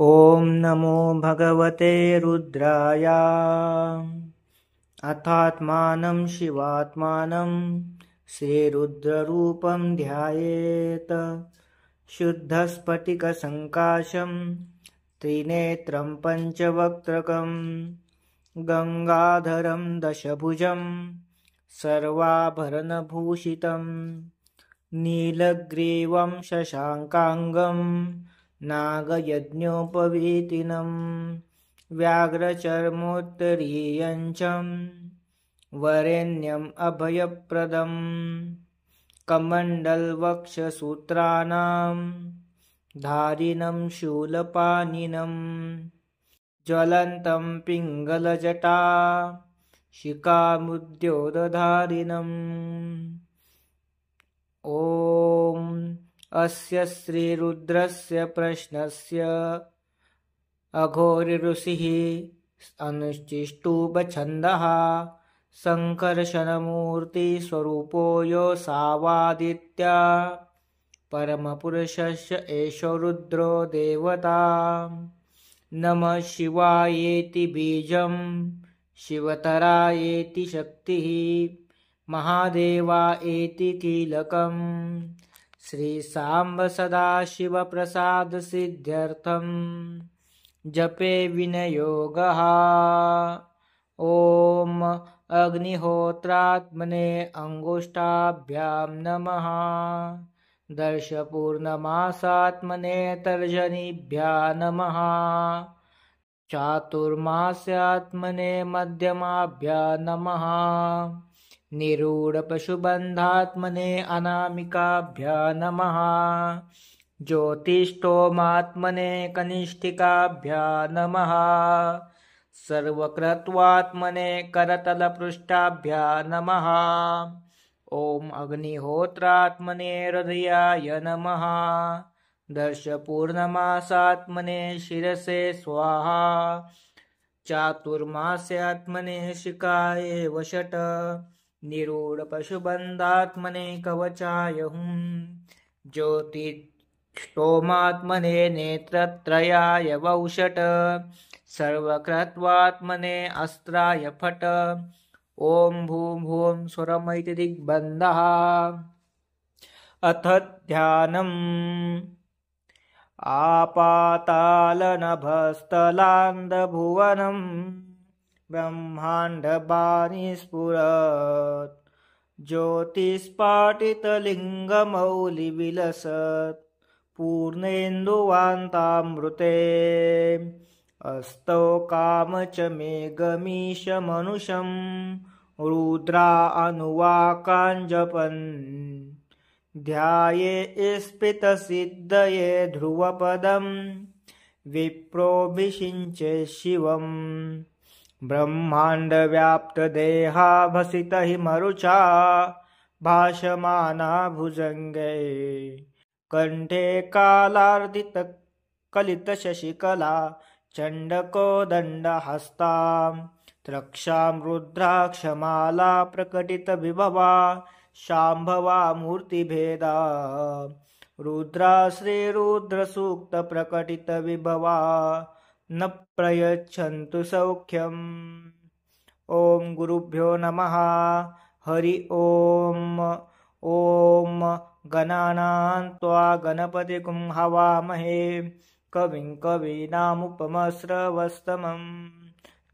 ॐ नमो भगवते रुद्राय। अथात्मानं शिवात्मानं श्रीरुद्ररूपं ध्यायेत्। शुद्धस्फटिकसङ्काशं त्रिनेत्रं पञ्चवक्त्रकं गङ्गाधरं दशभुजं सर्वाभरणभूषितं नीलग्रीवं शशाङ्काङ्गं नागयज्ञोपवीतिनं व्याघ्रचर्मोत्तरीयञ्चं वरेण्यम् अभयप्रदं कमण्डलवक्षसूत्राणां धारिणं शूलपाणिनं ज्वलन्तं पिङ्गलजटा शिखामुद्योतधारिणम्। ॐ अस्य श्रीरुद्रस्य प्रश्नस्य अघोरिऋषिः अनुष्टुप्छन्दः सङ्कर्षणमूर्तिस्वरूपो योऽसावादित्या परमपुरुषस्य एषो रुद्रो देवता। नमः शिवायेति बीजं शिवतरायेति शक्तिः महादेवा एति कीलकं श्रीसाम्ब सदाशिवप्रसादसिद्ध्यर्थं जपे विनियोगः। ॐ अग्निहोत्रात्मने अंगुष्ठाभ्यां नमः। दर्शपूर्णमासात्मने तर्जनीभ्यः नमः। चातुर्मास्यात्मने मध्यमाभ्यां नमः। निरूढपशुबन्धात्मने अनामिकाभ्यां नमः। ज्योतिष्ठोमात्मने कनिष्ठिकाभ्यां नमः। सर्वकृत्वात्मने करतलपृष्ठाभ्यां नमः। ॐ अग्निहोत्रात्मने हृदयाय नमः। दर्शपूर्णमासात्मने शिरसे स्वाहा। चातुर्मास्यात्मने शिखाय वषट्। निरूढपशुबन्धात्मने कवचाय हुं। ज्योतिष्ठोमात्मने नेत्रत्रयाय वौषट्। सर्वकृत्वात्मने अस्त्राय फट्। ॐ भूं भुवं स्वरमिति दिग्बन्धः। अथ ध्यानम्। आपातालनभस्थलान्दभुवनं ब्रह्माण्डबाणि स्फुरत्। ज्योतिस्फाटितलिङ्गमौलिविलसत् पूर्णेन्दुवान्तामृते। अस्तौ कामचमेघमीशमनुषं रुद्रा अनुवाकाञ्जपन्। ध्याये स्फीतसिद्धये ध्रुवपदं विप्रोऽभिषिञ्चे शिवम्। ब्रह्माण्डव्याप्तदेहाभसितहिमरुचा भाषमाना भुजङ्गे। कण्ठे कालार्दितकलितशशिकला चण्डकोदण्डहस्तां। त्रक्षां रुद्राक्षमाला प्रकटितविभवा शाम्भवा मूर्तिभेदा। रुद्रा श्रीरुद्रसूक्तप्रकटितविभवा न प्रयच्छन्तु सौख्यम्। ॐ गुरुभ्यो नमः। हरि ओम्। ॐ गणानां त्वा गणपतिं हवामहे कविं कवीनामुपमश्रवस्तमम्।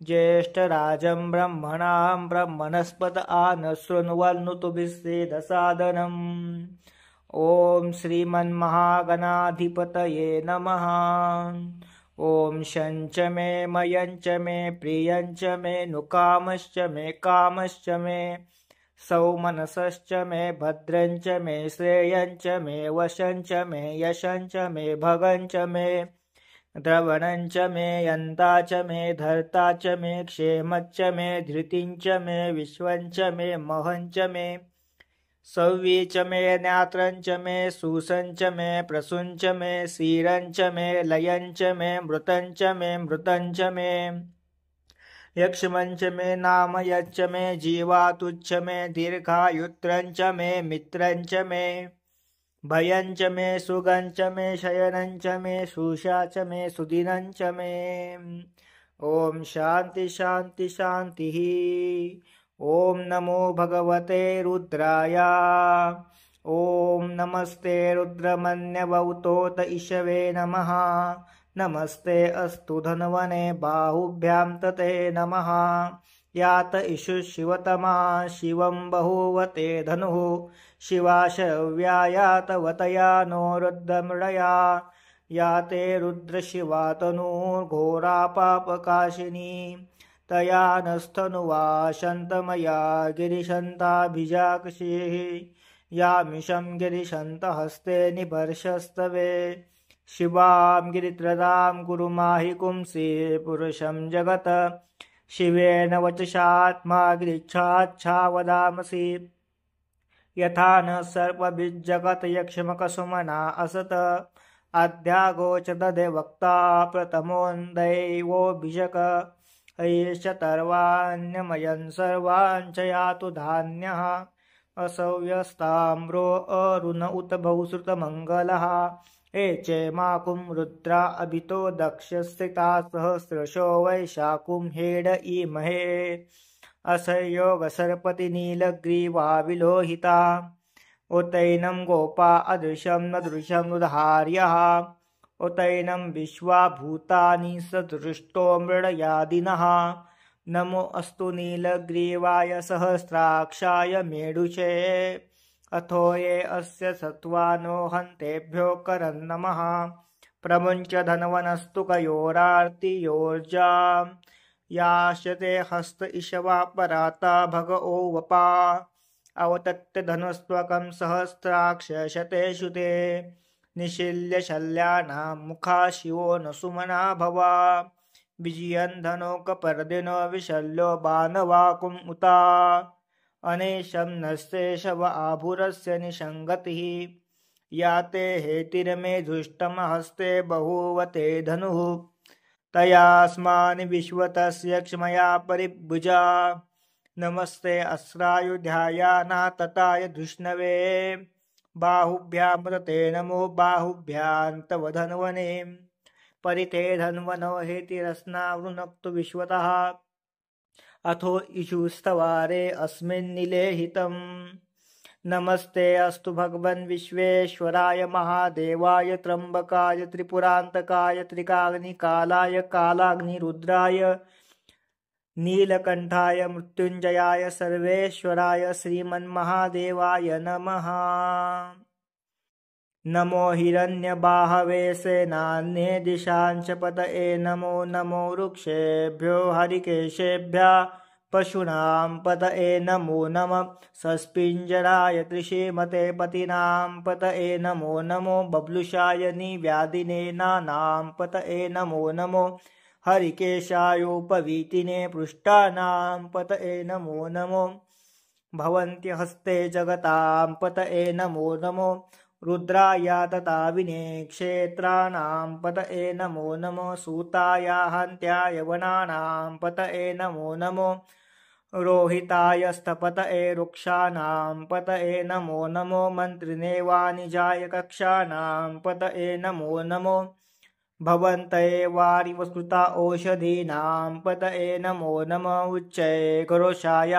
ज्येष्ठराजं ब्रह्मणां ब्रह्मणस्पत आनशृण्वन्नुतुभिस्सेदसादनम्। ॐ श्रीमन्महागणाधिपतये नमः। ॐ शञ्च मे मयञ्च मे प्रियञ्च मे नुकामश्च मे कामश्च मे सौमनसश्च मे भद्रञ्च मे श्रेयञ्च मे वशञ्च मे यशञ्च मे भगञ्च मे द्रवणञ्च मे यन्ता च मे धर्ता च मे क्षेमच्च मे धृतिञ्च मे विश्वञ्च मे महञ्च मे सव्वी च मे ज्ञात्रञ्च मे सूसञ्च मे प्रसूञ्च मे क्षीरञ्च मे लयञ्च मे मृतञ्च मे मृतञ्च मे यक्ष्मञ्च मे नामयच्च मे जीवातुच्च मे दीर्घायुत्रञ्च मे मित्रञ्च मे भयं च मे सुगं च मे शयनं च मे शुषा च मे सुदिनं च मे। ॐ शान्ति शान्ति शान्तिः। ॐ नमो भगवते रुद्राय। ॐ नमस्ते रुद्रमन्यवौतोत इषवे नमः। नमस्ते अस्तु धन्वने बाहुभ्यां तते नमः। यात इषु शिवतमा शिवं बहुवते धनुः। शिवाशव्यायात वतया नो रुद्रमृडया। याते रुद्रशिवा तनुर्घोरा पापकाशिनी। तया नस्थनुवा शन्तमया गिरिशन्ताभिजाक्षिः। यामिषं गिरिशन्तहस्ते निवर्षस्तवे। शिवां गिरित्रदां कुरु माहि पुंसि पुरुषं जगत्। शिवेन वचसात्मा गिरिच्छाच्छा वदामसि। यथा न सर्पभिज्जगत यक्ष्मकसुमना असत। अध्यागोच दधे वक्ता प्रथमोऽन्दैवोऽभिषक। एष तर्वाण्यमयन् सर्वान् च यातु धान्यः। असौ व्यस्ताम्रो अरुण उत बहुश्रुतमङ्गलः। एचेमाकुं रुद्रा अभितो दक्षस्थिता सहस्रशो वैशाकुं हेड ईमहे। असयोगसर्पति नीलग्रीवा विलोहिता। उतैनं गोपा अदृशं न दृशं नुधार्यः। उतैनं विश्वा भूतानि सदृष्टो मृडयादिनः। नमो अस्तु नीलग्रीवाय सहस्राक्षाय मेढुषे। अथो ये अस्य सत्त्वानो हन्तेभ्यो करन् नमः। प्रमुञ्च धन्वनस्तु कयोरार्तियोर्जाम्। यास्यते हस्त इषवा पराता भगओ वपा। अवतत्य धनुस्त्वकं सहस्राक्षशते शुते। निशील्य शल्यानां मुखा शिवो न सुमना भवा। विजयन् धनोकपर्दिनो विशल्यो बाणवाकुम् उता। अनेशं नस्ये शव आभुरस्य निषङ्गतिः। याते हेतिर्मेधुष्टम हस्ते बहुवते धनुः। तयास्मान् विश्वतस्य क्ष्मया परिभुजा। नमस्ते अस्रायुधायानातताय धृष्णवे। बाहुभ्यां तते नमो बाहुभ्यां तव धन्वने। परिते धन्वनो हेतिरस्नावृणक्तु विश्वतः। अथो इषुस्तवारे अस्मिन्निलेहितम्। नमस्ते अस्तु भगवन् विश्वेश्वराय महादेवाय त्र्यम्बकाय त्रिपुरान्तकाय त्रिकाग्निकालाय कालाग्निरुद्राय नीलकण्ठाय मृत्युञ्जयाय सर्वेश्वराय श्रीमन्महादेवाय नमः। नमो हिरण्यबाहवे सेनान्ये दिशांच पतये नमो नमो वृक्षेभ्यो हरिकेशेभ्यः पशूनां पतये नमो नमः। सस्पिञ्जराय त्रिशीमते पतिनां पतये नमो नमो। बब्लुषाय निव्यादिने नानां पतये नमो नमो। हरिकेशायोपवीतिने पृष्ठानां पतये नमो नमो। भवन्त्यहस्ते जगतां पतये नमो नमो। रुद्राय तताविने क्षेत्राणां पतये नमो नमो। सूताय हन्त्याय वनानां पतये नमो नमो। रोहिताय स्थपतये वृक्षाणां पतये नमो नमो। मन्त्रिणे वाणिजाय कक्षाणां पतये नमो नमो। भवन्तये वारिवस्कृता ओषधीनां पतये नमो नमः। उच्चये करोषाय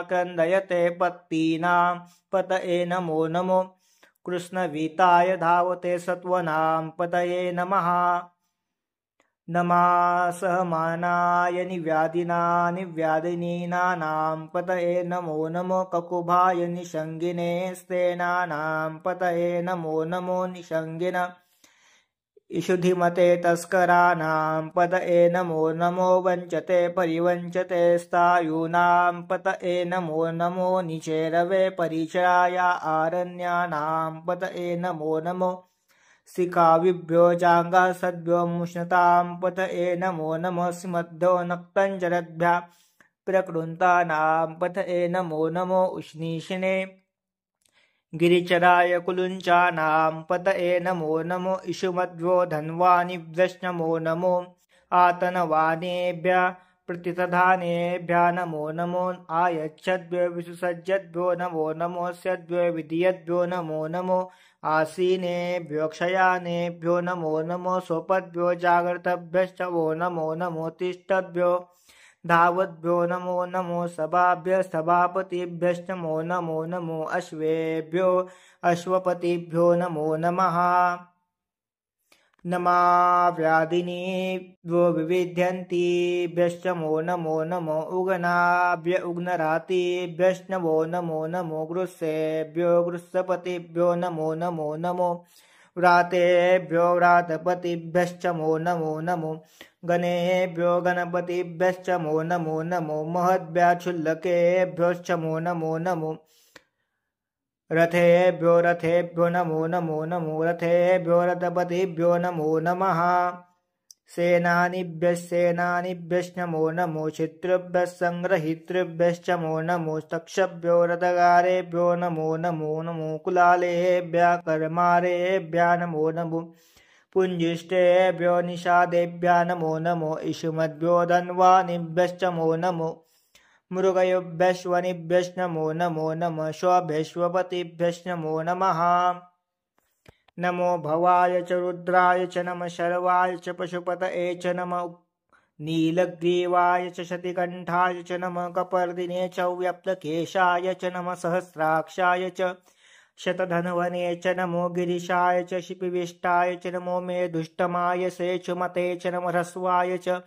क्रन्दयते पत्तीनां पतये नमो नमो। कृष्णवीताय धावते सत्त्वनां पतये नमः। नमासहमानाय निव्यादिनीनानां पतये नमो नमो। ककुभाय निषङ्गिने स्तेनानां पतये नमो नमो। निषङ्गिन इषुधिमते तस्कराणां पतये नमो नमो। वञ्चते परिवञ्चते स्थायूनां पतये नमो नमो। निचेरवे परिचराय आरण्यानां पतये नमो नमो। सिकाविभ्यो जाङ्गासद्भ्यो मुष्णतां पतये नमो नमः। सिमद्भ्यो नक्तञ्जरद्भ्यः प्रकृन्तानां पतये नमो नमो। उष्णीषिणे गिरिचराय कुलुञ्चानां पतये नमो नमो। इषुमद्भ्यो धन्वानिभ्यश्च नमो नमो। आतनवानेभ्यः प्रतितधानेभ्यः नमो नमो। आयच्छद्भ्यो विसुसज्जद्भ्यो नमो नमो। स्यद्भ्यो विधियद्भ्यो नमो नमो। आसीनेभ्यो क्षयानेभ्यो नमो नमो स्वपद्भ्यो जागृतभ्यश्चवो नमो नमो तिष्ठद्भ्यो धावद्भ्यो नमो नमो सभाभ्यस्तभापतिभ्यश्चमो नमो नमो अश्वेभ्यो अश्वपतिभ्यो नमो नमः नमाव्याधिनीभ्यो विविध्यन्तीभ्यश्चमो नमो नमो उगनाभ्य उग्नरातिभ्यश्चमो नमो नमो गृत्सेभ्यो गृत्सपतिभ्यो नमो नमो नमो व्रातेभ्यो व्रातपतिभ्यश्चमो नमो नमो गणेभ्यो गणपतिभ्यश्चमो नमो नमो महद्भ्याच्छुल्लकेभ्योश्चमो नमो नमो रथेभ्यो नमो नमो नमो रथेभ्यो रथपतिभ्यो नमो नमः सेनानिभ्यश्चमो नमो चित्रेभ्यस्संग्रहीतृभ्यश्चमो नमो तक्षभ्यो रथगारेभ्यो नमो नमो नमो कुलालेभ्यः कर्मारेभ्यः नमो नमो पुञ्जिष्टेभ्यो निषादेभ्यः नमो नमो इषुमद्भ्यो धन्वानिभ्यश्चमो नमो मृगयोभ्यश्वनिभ्यश्चमो नमो नमः श्वभ्यश्वपतिभ्यश्चमो नमः नमो भवाय च रुद्राय च नमः शर्वाय च पशुपतये च नमः नीलग्रीवाय च शतिकण्ठाय च नमः कपर्दिने च व्यप्तकेशाय च नमः सहस्राक्षाय च शतधन्वने च नमो गिरिशाय च शिपिविष्टाय च नमो मेधुष्टमाय से च मते च नमः ह्रस्वाय च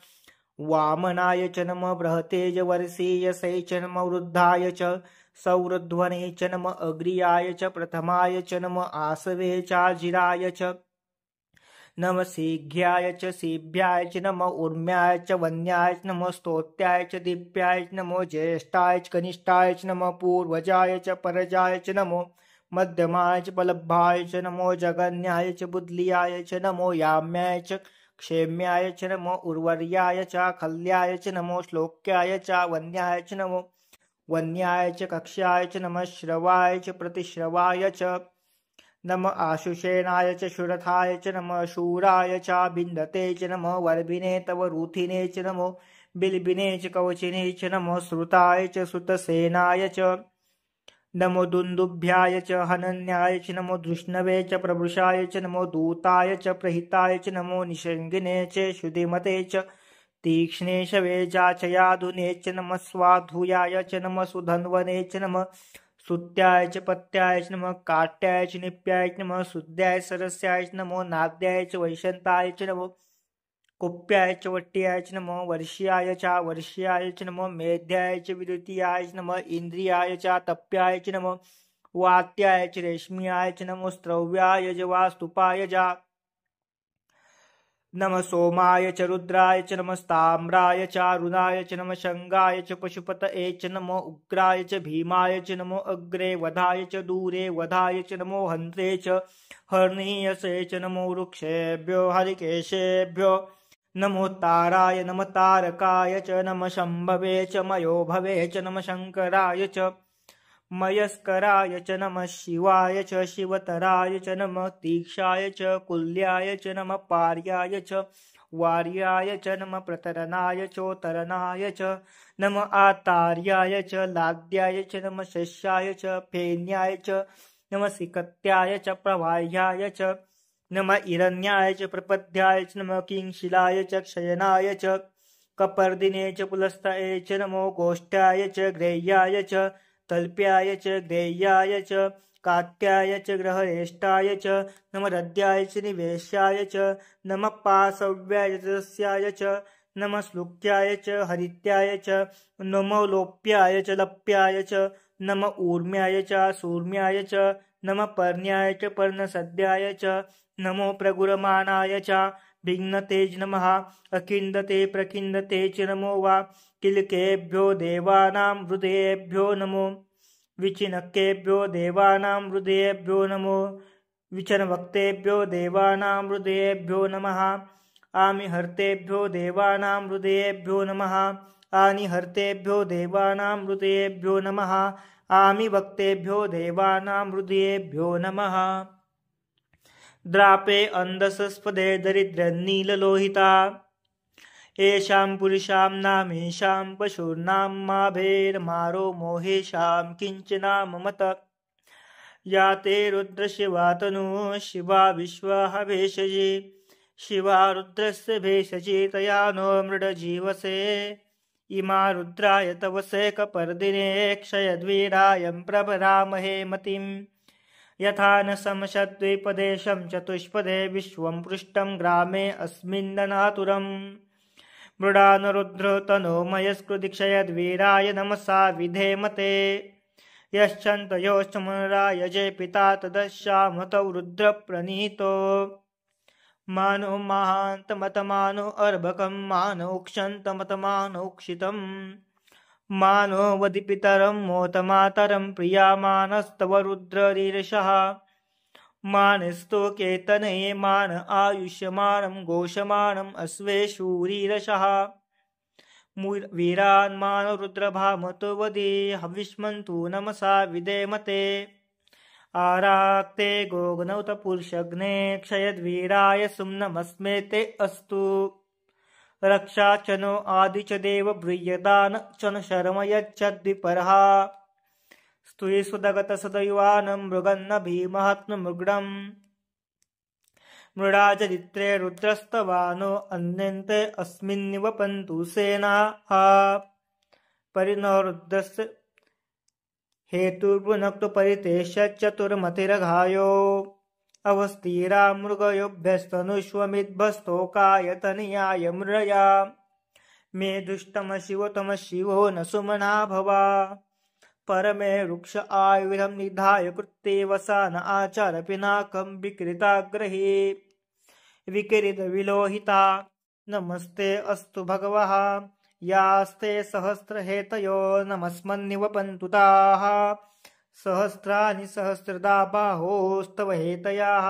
वामनाय च नमः बृहतेजवर्षीयसे च नमः वृद्धाय च सौरध्वने च नमः अग्रियाय च प्रथमाय च नमः आसवे चाजिराय च नमः शीघ्याय च सीभ्याय च नमः ऊर्म्याय च वन्याय च नमः स्तोत्याय च दीप्याय च नमो ज्येष्ठाय च कनिष्ठाय च नमः पूर्वजाय च परजाय च नमो मध्यमाय च बलभाय च नमो जगन्याय च बुद्लियाय च नमो याम्याय च क्षेम्याय च नमो उर्वर्याय च खल्याय च नमो श्लोक्याय च वन्याय च नमो वन्याय च कक्ष्याय च नमः श्रवाय च प्रतिश्रवाय च नमः आशुषेणाय च शुरथाय च नमः शूराय च बिन्दते च नमः वर्भिने तव रूथिने च नमो बिल्बिने च कवचिने च नमो श्रुताय च श्रुतसेनाय च नमो दुन्दुभ्याय च हनन्याय च नमो धृष्णवे च प्रवृषाय च नमो दूताय च प्रहिताय च नमो निषङ्गिने च श्रुतिमते च तीक्ष्णे शवेजाचयाधुने च नमः स्वाधूयाय च नमः सुधन्वने च नमः सुत्याय च पत्याय च नमः काट्याय च निप्याय च नमः शुद्ध्याय सरस्याय च नमो नाद्याय च वैशन्ताय च नमो कुप्याय च वट्याय च नमो वर्ष्याय च वर्ष्याय च नमो मेध्याय च विद्युतीयाय च नमो इंद्रियाय च तप्याय च नमो वात्याय च रेश्म्याय च नमो स्त्रव्याय च वास्तुपाय च नमः सोमाय च रुद्राय च नमः ताम्राय च अरुणाय च नमः शंगाय च पशुपतये च नमो उग्राय च भीमाय च नमो अग्रे वधाय च दूरे वधाय च नमो हन्त्रे च हर्नियसे च नमो वृक्षेभ्यो हरिकेशेभ्यो नमो ताराय नमः तारकाय च नमः शम्भवे च मयो भवे च नमः शंकराय च मयस्कराय च नमः शिवाय च शिवतराय च नमः तीक्षाय च कुल्याय च नमः पार्याय च वार्याय च नमः प्रतरणाय चोतरणाय च नमः आतार्याय च लाद्याय च नमः शस्याय च फेन्याय च नमः सिकत्याय च प्रवाह्याय च नमः इरण्याय च प्रपद्याय च नमः किंशिलाय च क्षयनाय च कपर्दिने च पुलस्तये च नमो गोष्ठाय च ग्रेह्याय च तल्प्याय च ग्रेह्याय च काट्याय च ग्रहरेष्टाय च नमः रद्याय च निवेश्याय च नमः पाशव्याय च नमः श्लुक्याय च हरित्याय च नमो लोप्याय च लप्याय च नमः ऊर्म्याय च सूर्म्याय च नमः पर्ण्याय च पर्णसद्याय च नमो प्रगुरमाणाय च भिन्नतेज नमः अकिन्दते प्रकिन्दते च नमो वा किलकेभ्यो देवानां हृदयेभ्यो नमो विचिनक्केभ्यो देवानां हृदयेभ्यो नमो विचनभक्तेभ्यो देवानां हृदयेभ्यो नमः आमिहर्तेभ्यो देवानां हृदयेभ्यो नमः आनिहर्तेभ्यो देवानां हृदयेभ्यो नमः आमिभक्तेभ्यो देवानां हृदयेभ्यो नमः द्रापे अन्धसस्पदे दरिद्रनीललोहिता येषां पुरुषां नामेषां पशूनां माभेर्मारो मोहेषां किञ्चनाममत या ते रुद्रशिवा तनु शिवा विश्वाहवेशजी शिवा रुद्रस्य भेषजी तया नो मृडजीवसे इमा रुद्राय तवसे कपर्दिने क्षयद्वीरायं प्रभरामहे मतिम् यथा न समशद्विपदेशं चतुष्पदे विश्वं पृष्ठं ग्रामे अस्मिन्ननातुरम् मृडानरुद्र तनोमयस्कृतिक्षयद्वीराय नमसा विधेमते यश्चन्तयोश्चमरायजे पिता तदश्यामतौ रुद्रप्रणीतो मानो महान्तमतमानो अर्भकं मानो क्षन्तमतमानोक्षितम् मानो वदिपितरं मोतमातरं प्रियामानस्तव रुद्ररीरशः मानस्तोकेतनये मान आयुष्यमानं घोषमाणम् अश्वेषूरीरशः वीरान्मानो रुद्रभामतो वदे हविष्मन्तु नमसा विधेमते आराक्ते गोगनौत पुरुषग्ने क्षयद्वीराय सुम्नमस्मे ते अस्तु रक्षा च नो आदि च देव ब्रूयदान च न शर्म यच्छद्विपरः स्तुये सुदगत सदैवानं मृगन्न भीमहात्ममृगम् मृडाचरित्रे रुद्रस्तवानो अन्यन्ते अस्मिन्निवपन्तु सेनाः परिणो रुद्रस्य हेतुर्भुनक्तु परितेश्यचतुर्मतिरघायो अवस्थिरा मृगयोभ्यस्तनुष्वमिद्भस्तोकायतनियाय मृळया मे दुष्टम शिवो न सुमना भवा परमे वृक्ष आयुधं निधाय कृत्ते वसान आचार पिनाकं विकृताग्रहे विकिरितविलोहिता नमस्ते अस्तु भगवः यास्ते सहस्रहेतयो नमस्मन्निवपन्तु ताः सहस्राणि सहस्रदा बाहोस्तव हेतयाः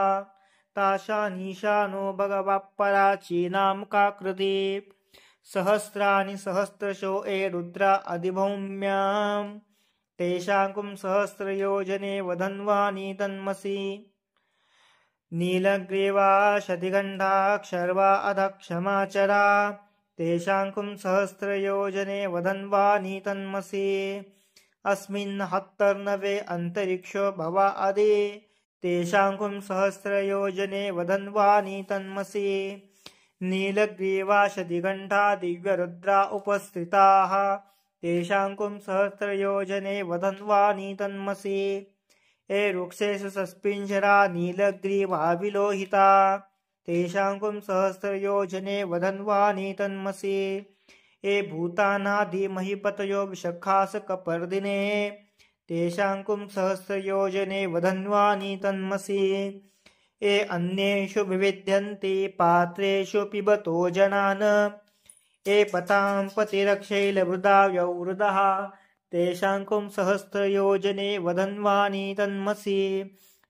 ताशानीशानो भगवत्पराचीनां काकृति सहस्राणि सहस्रशो ये रुद्रा अधिभौम्यां तेषां सहस्रयोजने वधन्वानि तन्मसि नीलग्रीवाशदिगण्डाक्षर्वा अधक्षमाचरा तेषां सहस्रयोजने वधन्वानि तन्मसि अस्मिन् हत्तर्नवे अन्तरिक्षो भवा अदे तेषां सहस्रयोजने वधन्वानि तन्मसि नीलग्रीवाशदिगण्डा दिव्यरुद्रा उपस्थिताः तेषां सहस्रयोजने वधन्वानि तन्मसि ये वृक्षेषु सस्पिञ्जरा नीलग्रीवा विलोहिता तेषां सहस्रयोजने वधन्वानि तन्मसि ये भूतानादिमहीपतयो विशखासकपर्दिने तेषां सहस्रयोजने वधन्वानि तन्मसि ये अन्येषु विविध्यन्ति पात्रेषु पिबतो जनान् ये पतां पतिरक्षैलवृदा व्यवृदः तेषां सहस्रयोजने वधन्वानि तन्मसि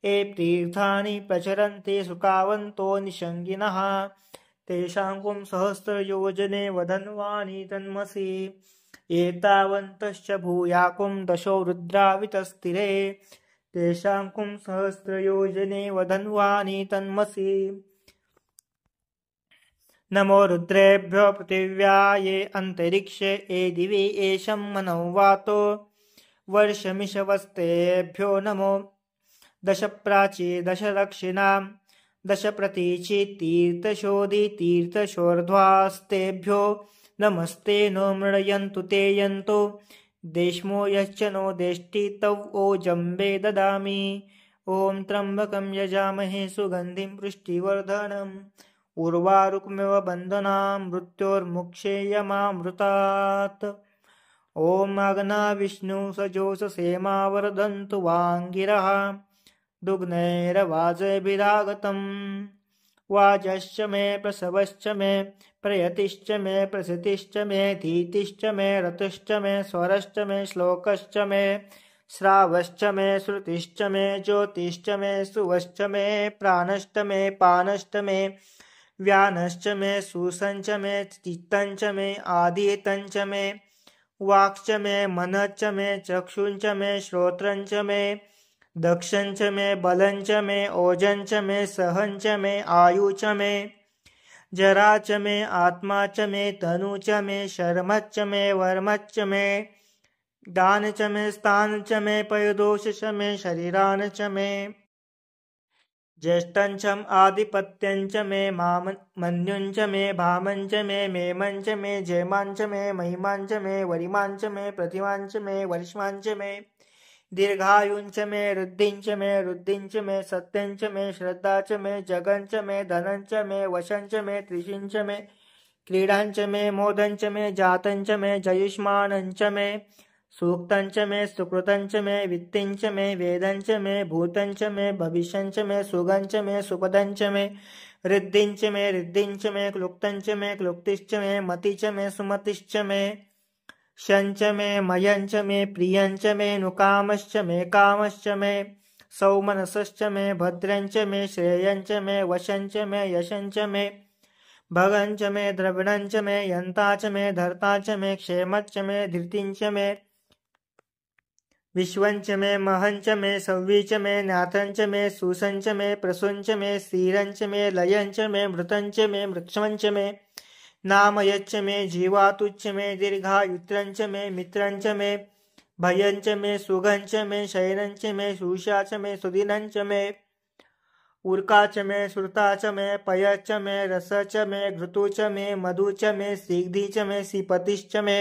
ये तीर्थानि प्रचरन्ति सुखावन्तो निषङ्गिनः तेषां सहस्रयोजने वधन्वानि तन्मसि एतावन्तश्च भूयाकुं दशो रुद्रावितस्थिरे तेषां सहस्रयोजने वधन्वानि तन्मसि नमो रुद्रेभ्यो पृथिव्या ये अन्तरिक्षे ये दिवि येषं मनौ वातो वर्षमिषवस्तेभ्यो नमो दश प्राची दश दक्षिणां दश प्रतीचि तीर्थशोधि तीर्थशोर्ध्वास्तेभ्यो नमस्ते नो मृडयन्तु ते यन्तो देश्मो यश्च नो देष्टि तव ओजम्बे ददामि ॐ त्र्यम्बकं यजामहे सुगन्धिं पुष्टिवर्धनम् उर्वारुकमिव बन्धनां मृत्योर्मुक्षेयमामृतात् ॐ अग्ना विष्णु सजोषसेमावर्धन्तु वाङ्गिरः दुग्नैरवाजभिरागतम् वाजश्च मे प्रसवश्च मे प्रयतिश्च मे प्रसितिश्च मे धीतिश्च मे रतुश्च मे स्वरश्च मे श्लोकश्च मे श्रावश्च मे श्रुतिश्च मे ज्योतिश्च मे सुवश्च मे प्राणश्च मे पानश्च मे व्यानश्च मे सुसञ्च मे चित्तञ्च मे आदितञ्च मे वाक्च मे मनश्च मे चक्षुञ्च मे श्रोत्रञ्च मे दक्षञ्च मे बलञ्च मे ओजञ्च मे सहञ्च मे आयुच मे जरा च मे आत्मा च मे तनु च मे शर्मच्च मे वर्मच्च मे दान च मे स्थान च मे पयोदोष च मे शरीरान च मे ज्येष्ठं च आधिपत्यं च मे मन्युं च मे भामं च मे मेमं च मे जयमां च मे महिमां च मे वरिमां च मे प्रतिमां च मे वरिष्मां च मे दीर्घायुं च मे रुद्धिं च मे सत्यं च मे श्रद्धा च मे जगं च मे धनं च मे वशं च मे त्रिषिं च मे क्रीडां च मे मोदं च मे जातं च मे जयुष्मानं च मे सूक्तं च मे सुकृतं च मे वित्तिं च मे वेदं च मे भूतं च मे भविष्यं च मे सुगं च मे सुपदं च मे रिद्धिं च मे क्लुप्तं च मे क्लुप्तिश्च मे मति च मे सुमतिश्च मे शं च मे मयं च मे प्रियं च मे नुकामश्च मे कामश्च मे सौमनसश्च मे भद्रं च मे श्रेयं च मे वशं च मे यशं च मे भगं च मे द्रविणं च मे यन्ता च मे धर्ता च मे क्षेमच्च मे धृतिं च मे विश्वं च मे महं च मे सव्वी च मे नाथं च मे सुसं च मे प्रसूं च मे स्थिरं च मे लयं च मे मृतं च मे मृक्ष्मं च मे नामयच्च मे जीवातुच्च मे दीर्घायुत्रं च मे मित्रं च मे भयं च मे सुगं च मे शयनं च मे सुषा च मे सुदिनं च मे उर्का च मे श्रुता च मे पय च मे रस च मे घृतु च मे मधु च मे सिग्धि च मे सिपतिश्च मे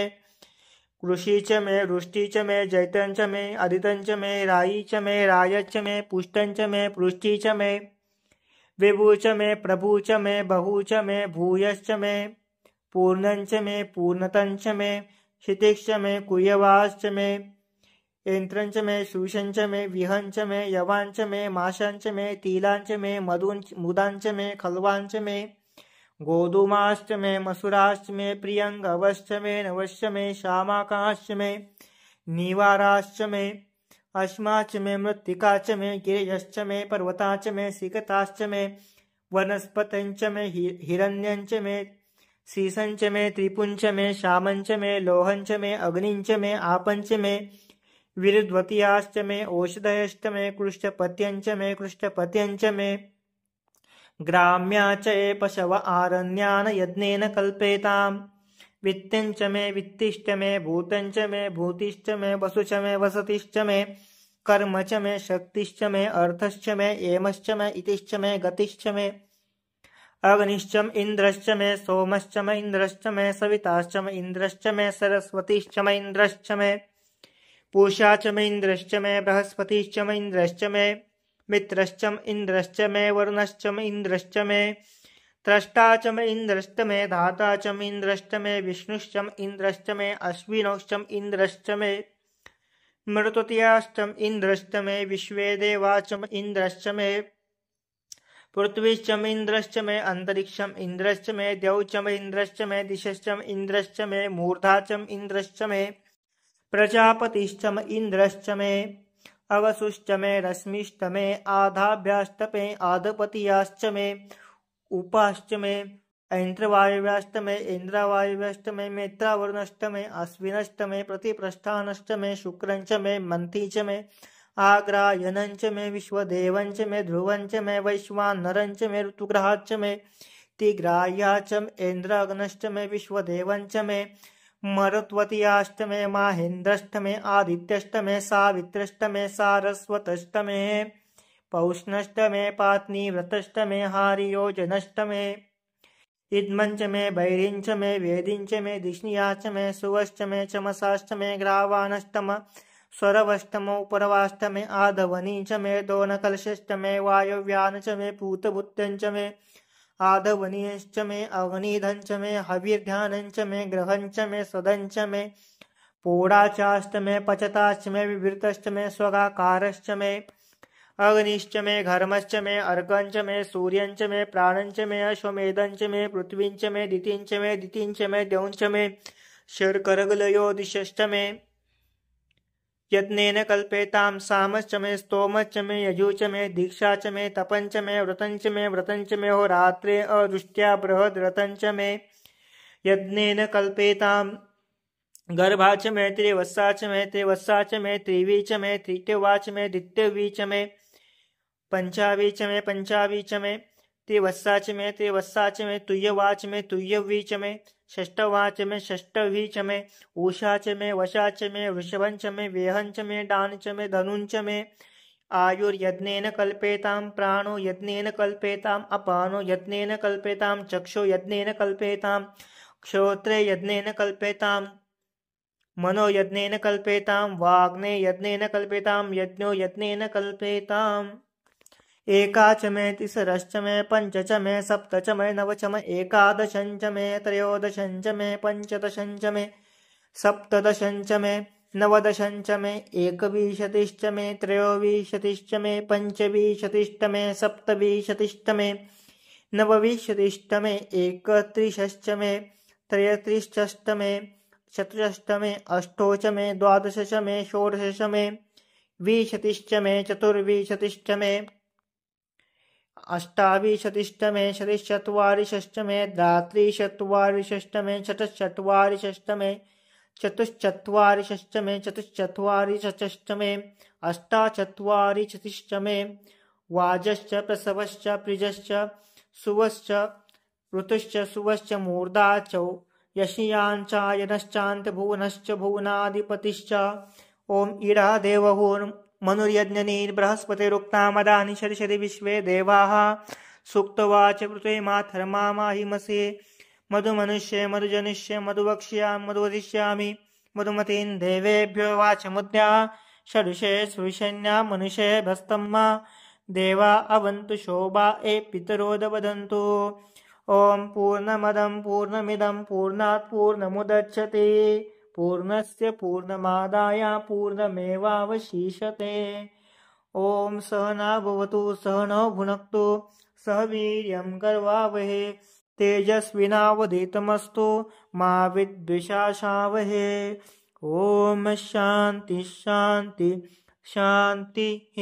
कृषि च मे रुष्टि च मे जैतं च मे अदितं च मे रायी च मे रायच्च मे पुष्टं च मे पुष्टि च मे विभु च मे प्रभु च मे बहु च मे भूयश्च मे पूर्णं च मे पूर्णतं च मे क्षितिश्च मे कुयवाश्च मे यन्त्रं च मे शूषं च मे विहं च मे यवां च मे माशं च मे तीलां च मे मुदां च मे खल्वां च मे गोधूमाश्च मे मसुराश्च मे प्रियङ्गवश्च मे नवश्च मे श्यामाकाश्च मे नीवाराश्च मे अश्माश्च मे मृत्तिका च मे गिरयश्च मे पर्वता च मे सिकताश्च मे वनस्पतं च मे हिरण्यं च मे सीसं च मे त्रिपुं च मे श्यामं च मे लोहं च मे अग्निं च मे आपं च मे विरुद्वतीयाश्च मे ओषधयश्च मे कृष्टपत्यं च मे कृष्टपत्यं च मे ग्राम्या च ये पशव आरण्यान् यज्ञेन कल्पेताम् वित्तं च मे वित्तिश्च मे भूतं च मे भूतिश्च मे वसु च मे वसतिश्च मे कर्म च मे शक्तिश्च मे अर्थश्च मे एमश्च मे इतिश्च मे गतिश्च मे अग्निश्च इन्द्रश्च मे सोमश्च मे इन्द्रश्च मे सविताश्च मे इन्द्रश्च मे सरस्वतीश्च मे इन्द्रश्च मे पूषा च मे इन्द्रश्च मे बृहस्पतिश्च मे इन्द्रश्च मे मित्रश्च इन्द्रश्च मे वरुणश्च मे इन्द्रश्च मे त्रष्टा च मे इन्द्रश्च मे धाता च मे इन्द्रश्च मे विष्णुश्च इन्द्रश्च मे अश्विनोश्च इन्द्रश्च मे मृतुतीयाश्च इन्द्रश्च मे विश्वे देवाच इन्द्रश्च मे पृथ्वीश्च इन्द्रश्च मे अन्तरिक्षम् इन्द्रश्च मे द्यौश्च इन्द्रश्च मे दिशश्च इन्द्रश्च मे मूर्धा च इन्द्रश्च मे प्रजापतिश्च इन्द्रश्च मे अवसुश्च मे रश्मिश्च मे आधाभ्याश्च मे आधपतियाश्च मे उपाश्च मे ऐन्द्रवायव्याश्च मे इन्द्रवायव्याश्च मे मित्रावरुणश्च मे अश्विनश्च मे प्रतिप्रस्थानश्च मे शुक्रं च मे मन्थी च मे आग्रायनं च मे विश्वदेवं च मे ध्रुवं च मे वैश्वानरं च मे ऋतुग्रहाच्च मे तिग्राह्या च इन्द्राग्नश्च मे विश्वदेवं च मे मरुत्वतीयाश्च मे माहेन्द्रश्च मे आदित्यश्च मे सावित्रश्च मे सारस्वतश्च मे पौष्णश्च मे पात्नीव्रतश्च मे हारियोजनश्च मे इद्मं च मे वैरिं च मे वेदिं च मे दिष्णिया च मे सुवश्च मे चमसाश्च मे ग्रावाणश्च स्वरवष्टमोपरवाश्च मे आधवनी च मे दोनकलशश्च मे वायव्यान च मे पूतभुत्यं च मे आधवनीयश्च मे अग्निधं च मे हविर्ध्यानं च मे ग्रहं च मे सदं च मे पोडाचाश्च मे पचताश्च मे विवृतश्च मे स्वगाकारश्च मे अग्निश्च मे घर्मश्च मे अर्कं च मे सूर्यं च मे प्राणं च मे अश्वमेधं च मे पृथ्वीं च मे दितिं च मे द्यौं च मे शर्करगलयो दिशश्च मे यत्नेन कल्पेतां सामश्च मे स्तोमश्च मे यजु च मे दीक्षा च मे तपं च मे व्रतं च मे होरात्रे अदृष्ट्या बृहद्रतं च मे यज्ञेन कल्पेतां गर्भा च मे त्रिवत्सा च मे त्रिवत्सा च मे त्रिवी च मे त्रित्यवा च मे द्वित्यवी च मे पंचावी च मे पंचावी च मे त्रिवत्साच मे त्रिवत्साच मे तुय्यवाच मे तुय्यवीच मे षष्ठवाच मे षष्ठवीच मे उषाच मे वशाच मे वृषभंच मे वेहंच मे डानच मे धनुंच मे आयुर्यज्ञेन कल्पेतां प्राणो यज्ञेन कल्पेताम् अपानो यज्ञेन कल्पेतां चक्षो यज्ञेन कल्पेतां श्रोत्रे यज्ञेन कल्पेतां मनो यज्ञेन कल्पेतां वाग्ने यज्ञेन कल्पेतां यज्ञो यज्ञेन कल्पेताम् एकाच मे तिसरश्च मे पञ्च च मे सप्त च मे नव च मे एकादशञ्च मे त्रयोदशञ्च मे पञ्चदशञ्च मे सप्तदशञ्च मे नवदशञ्च मे एकविंशतिश्च मे त्रयोविंशतिश्च मे पञ्चविंशतिश्च मे सप्तविंशतिश्च मे नवविंशतिश्च मे एकत्रिशश्च मे त्रयत्रिशश्च मे चतुष्ट मे अष्टोच मे द्वादश च मे षोडश मे विंशतिश्च मे चतुर्विंशतिश्च मे अष्टाविंशतिश्च मे शतिश्चत्वारिंशश्च मे द्वात्रिंशत्वारिंशश्च मे चतुश्चत्वारिंशश्च मे चतुश्चत्वारिंशश्च मे चतुश्चत्वारिंशश्च मे अष्टाचत्वारिंशतिश्च मे वाजश्च प्रसवश्च प्रिजश्च सुवश्च ऋतुश्च सुवश्च मूर्धा च यशियाञ्चायनश्चान्तभुवनश्च भुवनाधिपतिश्च ॐ इडा देवहुर्मनुर्यज्ञनिर्बृहस्पतिरुक्तामदानि शरिशरि विश्वे देवाः सूक्तवाच पृथे माथर्मामाहिमसे मधुमनुष्ये मधुजनिष्ये मधुवक्ष्यामि मधुवदिष्यामि मधुमतीन् देवेभ्यो वाचमुद्या षडुषे सुविशन्या मनुषे भस्तम्मा देवा अवन्तु शोभा ए पितरोदवदन्तु ॐ पूर्णमदं पूर्णमिदं पूर्णात् पूर्णमुदच्यते पूर्णस्य पूर्णमादाय पूर्णमेवावशिष्यते ॐ सहना भवतु सहनौ भुनक्तु सह वीर्यं करवावहे तेजस्विनावधीतमस्तु मा विद्विषावहे ॐ शान्ति शान्ति शान्तिः।